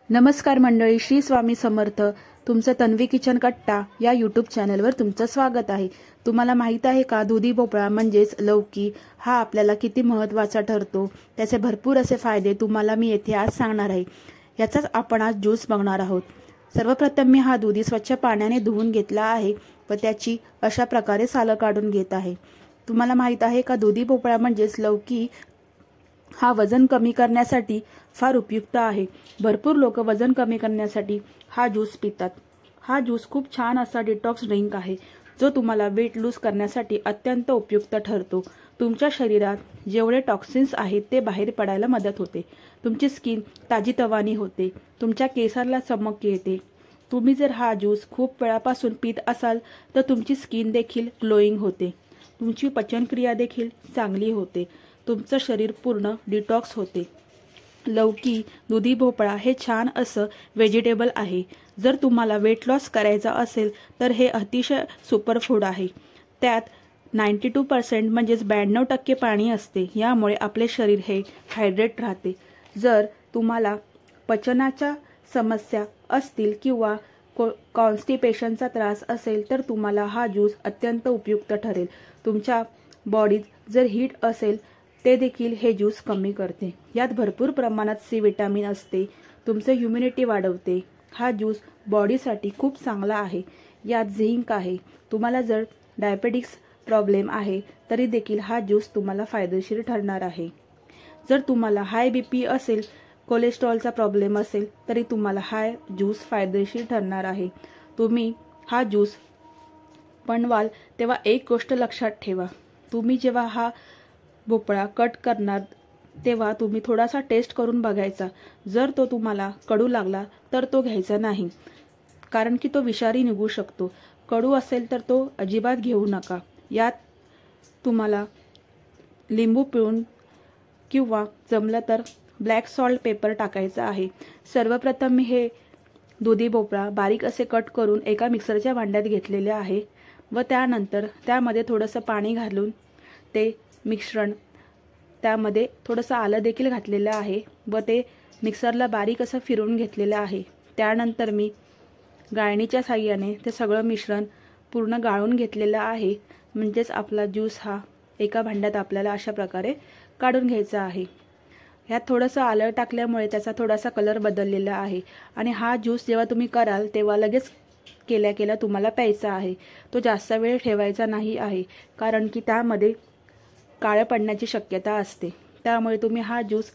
नमस्कार मंडळी, श्री स्वामी समर्थ. तुमचं तन्वी किचन कट्टा या यूट्यूब चॅनलवर तुमचं स्वागत आहे. तुम्हाला माहित आहे का, दुधी भोपळा म्हणजेच लौकी हा आपल्याला किती महत्त्वाचा ठरतो. त्याचे भरपूर असे फायदे तुम्हाला मी येथे आज सांगणार आहे. याचाच आपण आज ज्यूस बघणार आहोत. सर्वप्रथम मी हा दुधी स्वच्छ पाण्याने धुवून घेतला आहे व त्याची अशा प्रकारे सालं काढून घेत आहे. तुम्हाला माहित आहे का, दुधी भोपळा म्हणजेच लौकी हा वजन कमी करण्यासाठी फार उपयुक्त आहे. भरपूर लोक वजन कमी करण्यासाठी हा ज्यूस पितात. हा ज्यूस खूप छान असा डिटॉक्स ड्रिंक आहे, जो तुम्हाला वेट लूज करण्यासाठी अत्यंत उपयुक्त ठरतो. तुमच्या शरीरात जेवढे टॉक्सिन्स आहेत ते बाहेर पडायला मदत होते. तुमची स्किन ताजीतवानी होते. तुमच्या केसाला चमक येते. तुम्ही जर हा ज्यूस खूप वेळापासून पित असाल तर तुमची स्किन देखील ग्लोईंग होते. तुमची पचनक्रिया देखील चांगली होते. तुमचं शरीर पूर्ण डिटॉक्स होते. लौकी, दुधी भोपळा हे छान असं व्हेजिटेबल आहे. जर तुम्हाला वेट लॉस करायचा असेल तर हे अतिशय सुपर फूड आहे. त्यात 92% म्हणजेच 92% पाणी असते. यामुळे आपले शरीर हे हायड्रेट राहते. जर तुम्हाला पचनाच्या समस्या असतील किंवा कॉन्स्टिपेशनचा त्रास असेल तर तुम्हाला हा ज्यूस अत्यंत उपयुक्त ठरेल. तुमच्या बॉडीत जर हीट असेल ते देखील हे ज्यूस कमी करते. यात भरपूर प्रमाणात सी विटॅमिन असते. तुमचं ह्युमिनिटी वाढवते. हा ज्यूस बॉडीसाठी खूप चांगला आहे. यात झिंक आहे. तुम्हाला जर डायबेटिक्स प्रॉब्लेम आहे तरी देखील हा ज्यूस तुम्हाला फायदेशीर ठरणार आहे. जर तुम्हाला हाय BP असेल, कोलेस्ट्रॉलचा प्रॉब्लेम असेल तरी तुम्हाला हा ज्यूस फायदेशीर ठरणार आहे. तुम्ही हा ज्यूस बनवाल तेव्हा एक गोष्ट लक्षात ठेवा. तुम्ही जेव्हा हा भोपळा कट करणार तेव्हा तुम्ही थोडासा टेस्ट करून बघायचा. जर तो तुम्हाला कडू लागला तर तो घ्यायचा नाही, कारण की तो विषारी निघू शकतो. कडू असेल तर तो अजिबात घेऊ नका. यात तुम्हाला लिंबू पिळून किंवा जमलं तर ब्लॅक सॉल्ट पेपर टाकायचा आहे. सर्वप्रथम मी हे दुधी भोपळा बारीक असे कट करून एका मिक्सरच्या भांड्यात घेतलेले आहे व त्यानंतर त्यामध्ये थोडंसं पाणी घालून ते मिश्रण, त्यामध्ये थोडंसं आलं देखील घातलेलं आहे व ते मिक्सरला बारीक असं फिरवून घेतलेलं आहे. त्यानंतर मी गाळणीच्या साहाय्याने ते सगळं मिश्रण पूर्ण गाळून घेतलेलं आहे. म्हणजेच आपला ज्यूस हा एका भांड्यात आपल्याला अशा प्रकारे काढून घ्यायचा आहे. ह्यात थोडंसं आलं टाकल्यामुळे त्याचा थोडासा कलर बदललेला आहे आणि हा ज्यूस जेव्हा तुम्ही कराल तेव्हा लगेच केल्या तुम्हाला प्यायचा आहे. तो जास्त वेळ ठेवायचा नाही आहे, कारण की त्यामध्ये काळं पडण्याची शक्यता असते. त्यामुळे तुम्ही हा ज्यूस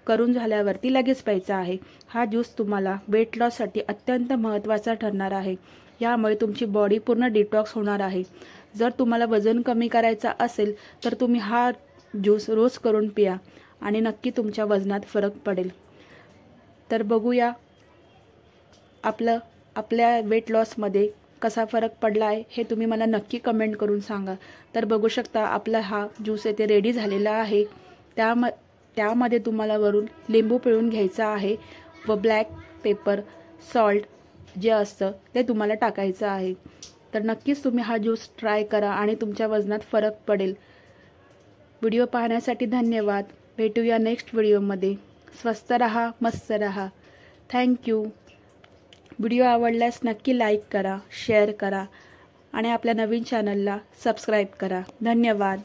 करून झाल्यावरती लगेच प्यायचा आहे. हा ज्यूस तुम्हाला वेट लॉससाठी अत्यंत महत्त्वाचा ठरणार आहे. यामुळे तुमची बॉडी पूर्ण डिटॉक्स होणार आहे. जर तुम्हाला वजन कमी करायचा असेल तर तुम्ही हा ज्यूस रोज करून पिया आणि नक्की तुमच्या वजनात फरक पडेल. तर बघूया आपल्या वेट लॉसमध्ये कसा फरक पडला आहे हे तुम्ही मला नक्की कमेंट करून सांगा. तर बघू शकता आपला हा ज्यूस येथे रेडी झालेला आहे. त्यामध्ये तुम्हाला वरून लिंबू पिळून घ्यायचा आहे व ब्लॅक पेपर सॉल्ट जे असतं ते तुम्हाला टाकायचं आहे. तर नक्कीच तुम्ही हा ज्यूस ट्राय करा आणि तुमच्या वजनात फरक पडेल. व्हिडिओ पाहण्यासाठी धन्यवाद. भेटूया नेक्स्ट व्हिडिओमध्ये. स्वस्त रहा, मस्त रहा. थँक्यू. व्हिडिओ आवडल्यास नक्की लाईक करा, शेअर करा आणि आपल्या नवीन चॅनलला सबस्क्राईब करा. धन्यवाद.